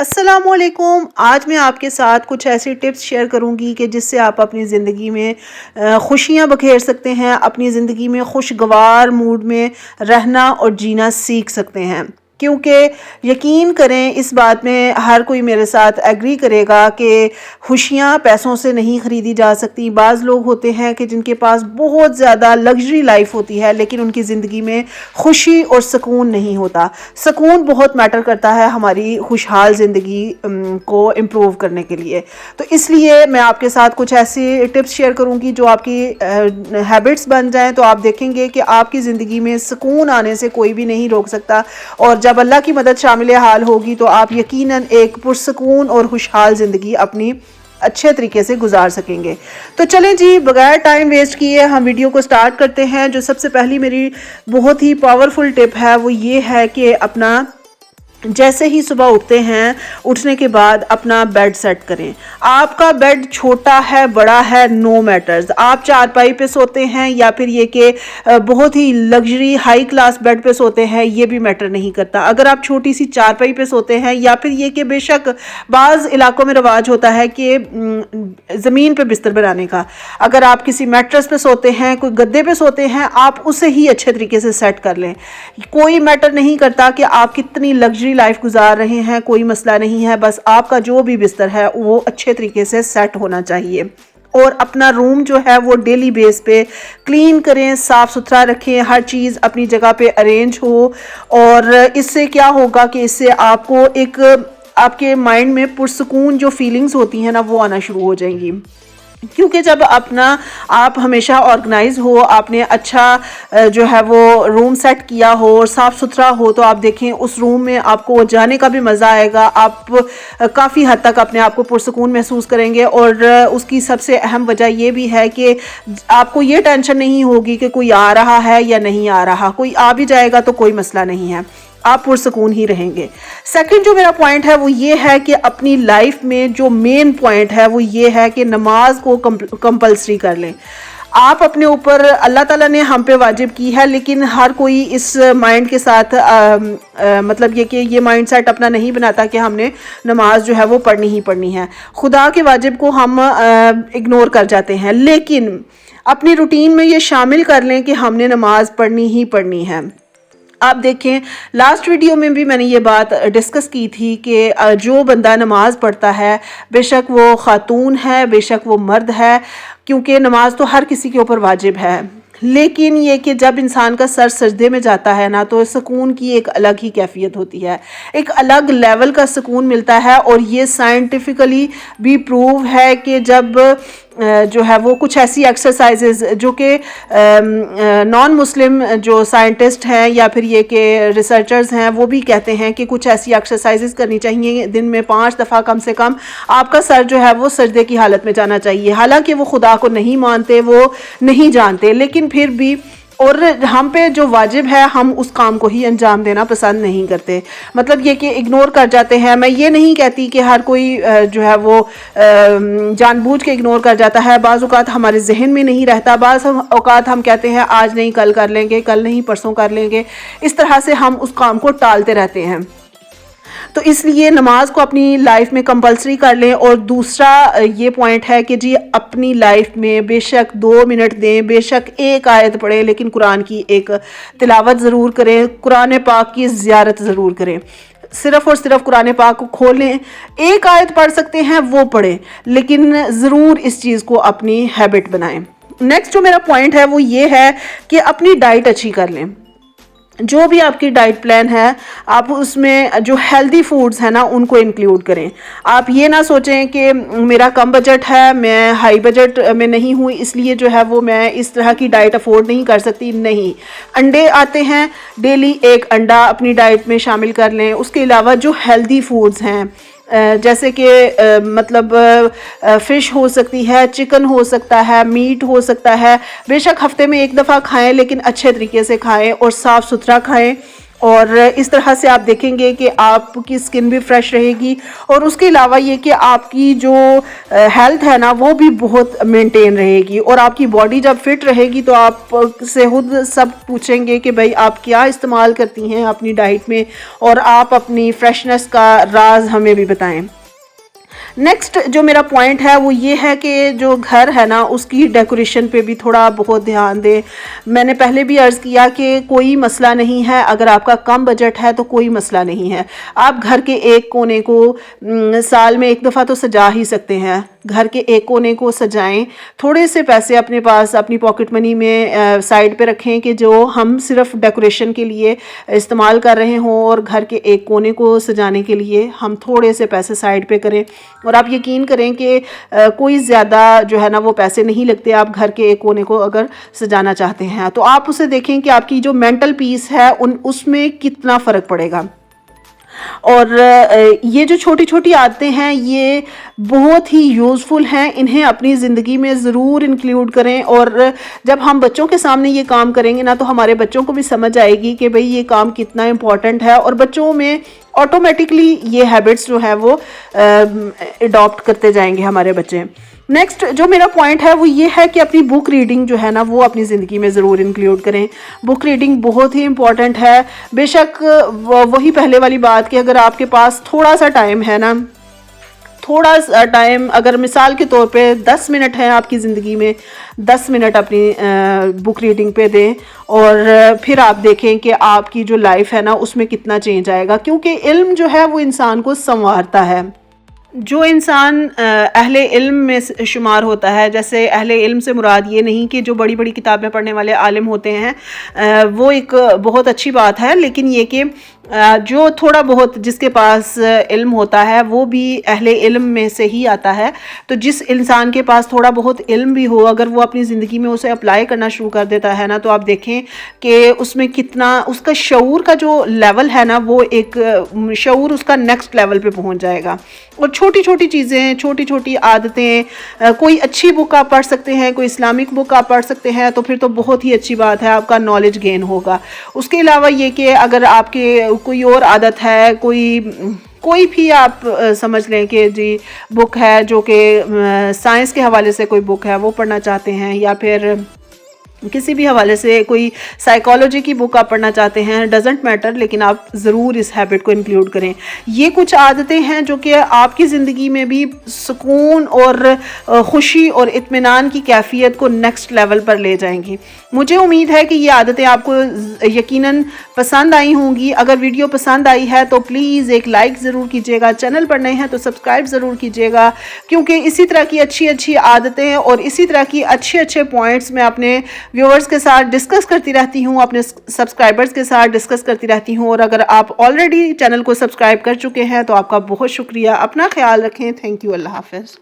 السلام علیکم. آج میں آپ کے ساتھ کچھ ایسی ٹپس شیئر کروں گی کہ جس سے آپ اپنی زندگی میں خوشیاں بکھیر سکتے ہیں، اپنی زندگی میں خوشگوار موڈ میں رہنا اور جینا سیکھ سکتے ہیں. کیونکہ یقین کریں اس بات میں ہر کوئی میرے ساتھ ایگری کرے گا کہ خوشیاں پیسوں سے نہیں خریدی جا سکتی. بعض لوگ ہوتے ہیں کہ جن کے پاس بہت زیادہ لگژری لائف ہوتی ہے لیکن ان کی زندگی میں خوشی اور سکون نہیں ہوتا. سکون بہت میٹر کرتا ہے ہماری خوشحال زندگی کو امپروو کرنے کے لیے. تو اس لیے میں آپ کے ساتھ کچھ ایسی ٹپس شیئر کروں گی جو آپ کی ہیبٹس بن جائیں تو آپ دیکھیں گے کہ آپ کی زندگی میں سکون آنے سے کوئی بھی نہیں روک سکتا. اور جب اللہ کی مدد شامل حال ہوگی تو آپ یقیناً ایک پرسکون اور خوشحال زندگی اپنی اچھے طریقے سے گزار سکیں گے. تو چلیں جی، بغیر ٹائم ویسٹ کیے ہم ویڈیو کو سٹارٹ کرتے ہیں. جو سب سے پہلی میری بہت ہی پاورفل ٹپ ہے وہ یہ ہے کہ اپنا جیسے ہی صبح اٹھتے ہیں اٹھنے کے بعد اپنا بیڈ سیٹ کریں. آپ کا بیڈ چھوٹا ہے بڑا ہے نو میٹرز. آپ چارپائی پہ سوتے ہیں یا پھر یہ کہ بہت ہی لگژری ہائی کلاس بیڈ پہ سوتے ہیں، یہ بھی میٹر نہیں کرتا. اگر آپ چھوٹی سی چارپائی پہ سوتے ہیں یا پھر یہ کہ بے شک بعض علاقوں میں رواج ہوتا ہے کہ زمین پہ بستر بنانے کا، اگر آپ کسی میٹرس پہ سوتے ہیں، کوئی گدے پہ سوتے ہیں، آپ اسے ہی اچھے طریقے سے سیٹ کر لیں. کوئی میٹر نہیں کرتا کہ آپ کتنی لگژری لائف گزار رہے ہیں، کوئی مسئلہ نہیں ہے. بس آپ کا جو بھی بستر ہے وہ اچھے طریقے سے سیٹ ہونا چاہیے. اور اپنا روم جو ہے وہ ڈیلی بیس پہ کلین کریں، صاف ستھرا رکھیں، ہر چیز اپنی جگہ پہ ارینج ہو. اور اس سے کیا ہوگا کہ اس سے آپ کو ایک آپ کے مائنڈ میں پرسکون جو فیلنگز ہوتی ہیں نا وہ آنا شروع ہو جائیں گی. کیونکہ جب آپ ہمیشہ آرگنائز ہو، آپ نے اچھا جو ہے وہ روم سیٹ کیا ہو اور صاف ستھرا ہو تو آپ دیکھیں اس روم میں آپ کو جانے کا بھی مزہ آئے گا. آپ کافی حد تک اپنے آپ کو پرسکون محسوس کریں گے. اور اس کی سب سے اہم وجہ یہ بھی ہے کہ آپ کو یہ ٹینشن نہیں ہوگی کہ کوئی آ رہا ہے یا نہیں آ رہا. کوئی آ بھی جائے گا تو کوئی مسئلہ نہیں ہے، آپ پرسکون ہی رہیں گے. سیکنڈ جو میرا پوائنٹ ہے وہ یہ ہے کہ اپنی لائف میں جو مین پوائنٹ ہے وہ یہ ہے کہ نماز کو کمپلسری کر لیں. آپ اپنے اوپر، اللہ تعالیٰ نے ہم پہ واجب کی ہے لیکن ہر کوئی اس مائنڈ کے ساتھ مطلب یہ کہ یہ مائنڈ سیٹ اپنا نہیں بناتا کہ ہم نے نماز جو ہے وہ پڑھنی ہی پڑھنی ہے. خدا کے واجب کو ہم اگنور کر جاتے ہیں، لیکن اپنی روٹین میں یہ شامل کر لیں کہ ہم نے نماز پڑھنی ہی پڑھنی ہے. آپ دیکھیں لاسٹ ویڈیو میں بھی میں نے یہ بات ڈسکس کی تھی کہ جو بندہ نماز پڑھتا ہے، بے شک وہ خاتون ہے بے شک وہ مرد ہے، کیونکہ نماز تو ہر کسی کے اوپر واجب ہے. لیکن یہ کہ جب انسان کا سر سجدے میں جاتا ہے نا تو سکون کی ایک الگ ہی کیفیت ہوتی ہے، ایک الگ لیول کا سکون ملتا ہے. اور یہ سائنٹیفکلی بھی پروو ہے کہ جب جو ہے وہ کچھ ایسی ایکسرسائزز جو کہ نان مسلم جو سائنٹسٹ ہیں یا پھر یہ کہ ریسرچرز ہیں وہ بھی کہتے ہیں کہ کچھ ایسی ایکسرسائزز کرنی چاہیے دن میں 5 دفعہ کم سے کم آپ کا سر جو ہے وہ سجدے کی حالت میں جانا چاہیے. حالانکہ وہ خدا کو نہیں مانتے، وہ نہیں جانتے، لیکن پھر بھی اور ہم پہ جو واجب ہے ہم اس کام کو ہی انجام دینا پسند نہیں کرتے. مطلب یہ کہ اگنور کر جاتے ہیں. میں یہ نہیں کہتی کہ ہر کوئی جو ہے وہ جان بوجھ کے اگنور کر جاتا ہے. بعض اوقات ہمارے ذہن میں نہیں رہتا، بعض اوقات ہم کہتے ہیں آج نہیں کل کر لیں گے، کل نہیں پرسوں کر لیں گے. اس طرح سے ہم اس کام کو ٹالتے رہتے ہیں. تو اس لیے نماز کو اپنی لائف میں کمپلسری کر لیں. اور دوسرا یہ پوائنٹ ہے کہ جی اپنی لائف میں بے شک 2 منٹ دیں، بے شک ایک آیت پڑھیں لیکن قرآن کی ایک تلاوت ضرور کریں، قرآن پاک کی زیارت ضرور کریں. صرف اور صرف قرآن پاک کو کھولیں، ایک آیت پڑھ سکتے ہیں وہ پڑھیں، لیکن ضرور اس چیز کو اپنی ہیبٹ بنائیں. نیکسٹ جو میرا پوائنٹ ہے وہ یہ ہے کہ اپنی ڈائٹ اچھی کر لیں. جو بھی آپ کی ڈائٹ پلان ہے آپ اس میں جو ہیلدی فوڈز ہیں نا ان کو انکلیوڈ کریں. آپ یہ نہ سوچیں کہ میرا کم بجٹ ہے، میں ہائی بجٹ میں نہیں ہوں اس لیے جو ہے وہ میں اس طرح کی ڈائٹ افورڈ نہیں کر سکتی. نہیں، انڈے آتے ہیں، ڈیلی ایک انڈا اپنی ڈائٹ میں شامل کر لیں. اس کے علاوہ جو ہیلدی فوڈز ہیں جیسے کہ مطلب فش ہو سکتی ہے، چکن ہو سکتا ہے، میٹ ہو سکتا ہے، بے شک ہفتے میں 1 دفعہ کھائیں لیکن اچھے طریقے سے کھائیں اور صاف ستھرا کھائیں. اور اس طرح سے آپ دیکھیں گے کہ آپ کی سکن بھی فریش رہے گی، اور اس کے علاوہ یہ کہ آپ کی جو ہیلتھ ہے نا وہ بھی بہت مینٹین رہے گی، اور آپ کی باڈی جب فٹ رہے گی تو آپ سے خود سب پوچھیں گے کہ بھائی آپ کیا استعمال کرتی ہیں اپنی ڈائٹ میں، اور آپ اپنی فریشنس کا راز ہمیں بھی بتائیں۔ نیکسٹ جو میرا پوائنٹ ہے وہ یہ ہے کہ جو گھر ہے نا اس کی ڈیکوریشن پہ بھی تھوڑا بہت دھیان دیں۔ میں نے پہلے بھی عرض کیا کہ کوئی مسئلہ نہیں ہے، اگر آپ کا کم بجٹ ہے تو کوئی مسئلہ نہیں ہے، آپ گھر کے ایک کونے کو سال میں ایک دفعہ تو سجا ہی سکتے ہیں، گھر کے ایک کونے کو سجائیں، تھوڑے سے پیسے اپنے پاس اپنی پاکٹ منی میں سائڈ پہ رکھیں کہ جو ہم صرف ڈیکوریشن کے لیے استعمال کر رہے ہوں، اور گھر کے ایک کونے کو سجانے کے لیے ہم تھوڑے سے پیسے سائڈ پہ کریں، اور آپ یقین کریں کہ کوئی زیادہ جو ہے نا وہ پیسے نہیں لگتے آپ گھر کے ایک کونے کو اگر سجانا چاہتے ہیں تو آپ اسے دیکھیں کہ آپ کی جو مینٹل پیس ہے اس میں کتنا فرق پڑے گا۔ اور یہ جو چھوٹی چھوٹی عادتیں ہیں یہ بہت ہی یوزفل ہیں، انہیں اپنی زندگی میں ضرور انکلیوڈ کریں، اور جب ہم بچوں کے سامنے یہ کام کریں گے نا تو ہمارے بچوں کو بھی سمجھ آئے گی کہ بھئی یہ کام کتنا امپورٹنٹ ہے، اور بچوں میں آٹومیٹکلی یہ ہیبٹس جو ہے وہ اڈاپٹ کرتے جائیں گے ہمارے بچے۔ نیکسٹ جو میرا پوائنٹ ہے وہ یہ ہے کہ اپنی بک ریڈنگ جو ہے نا وہ اپنی زندگی میں ضرور انکلیوڈ کریں۔ بک ریڈنگ بہت ہی امپورٹنٹ ہے، بے شک وہی پہلے والی بات کہ اگر آپ کے پاس تھوڑا سا ٹائم ہے نا، تھوڑا سا ٹائم، اگر مثال کے طور پہ 10 منٹ ہے آپ کی زندگی میں، 10 منٹ اپنی بک ریڈنگ پہ دیں، اور پھر آپ دیکھیں کہ آپ کی جو لائف ہے نا اس میں کتنا چینج آئے گا، کیونکہ علم جو ہے وہ انسان کو سنوارتا ہے۔ جو انسان اہل علم میں شمار ہوتا ہے، جیسے اہل علم سے مراد یہ نہیں کہ جو بڑی بڑی کتابیں پڑھنے والے عالم ہوتے ہیں، وہ ایک بہت اچھی بات ہے، لیکن یہ کہ جو تھوڑا بہت جس کے پاس علم ہوتا ہے وہ بھی اہل علم میں سے ہی آتا ہے، تو جس انسان کے پاس تھوڑا بہت علم بھی ہو اگر وہ اپنی زندگی میں اسے اپلائی کرنا شروع کر دیتا ہے نا تو آپ دیکھیں کہ اس میں کتنا اس کا شعور کا جو لیول ہے نا وہ ایک شعور اس کا نیکسٹ لیول پہ پہنچ جائے گا۔ اور چھوٹی چھوٹی چیزیں، چھوٹی چھوٹی عادتیں، کوئی اچھی بک آپ پڑھ سکتے ہیں، کوئی اسلامک بک آپ پڑھ سکتے ہیں تو پھر تو بہت ہی اچھی بات ہے، آپ کا نالج گین ہوگا۔ اس کے علاوہ یہ کہ اگر آپ کے کوئی اور عادت ہے، کوئی بھی آپ سمجھ لیں کہ جی بک ہے جو کہ سائنس کے حوالے سے کوئی بک ہے وہ پڑھنا چاہتے ہیں، یا پھر کسی بھی حوالے سے کوئی سائیکالوجی کی بک آپ پڑھنا چاہتے ہیں، ڈزنٹ میٹر، لیکن آپ ضرور اس ہیبٹ کو انکلیوڈ کریں۔ یہ کچھ عادتیں ہیں جو کہ آپ کی زندگی میں بھی سکون اور خوشی اور اطمینان کی کیفیت کو نیکسٹ لیول پر لے جائیں گی۔ مجھے امید ہے کہ یہ عادتیں آپ کو یقیناً پسند آئی ہوں گی۔ اگر ویڈیو پسند آئی ہے تو پلیز ایک لائک ضرور کیجیے گا، چینل پر نئے ہیں تو سبسکرائب ضرور کیجیے گا، کیونکہ اسی طرح کی اچھی عادتیں اور اسی طرح کی اچھے پوائنٹس میں اپنے ویورز کے ساتھ ڈسکس کرتی رہتی ہوں، اپنے سبسکرائبرز کے ساتھ ڈسکس کرتی رہتی ہوں، اور اگر آپ آلریڈی چینل کو سبسکرائب کر چکے ہیں تو آپ کا بہت شکریہ۔ اپنا خیال رکھیں، تھینک یو، اللہ حافظ۔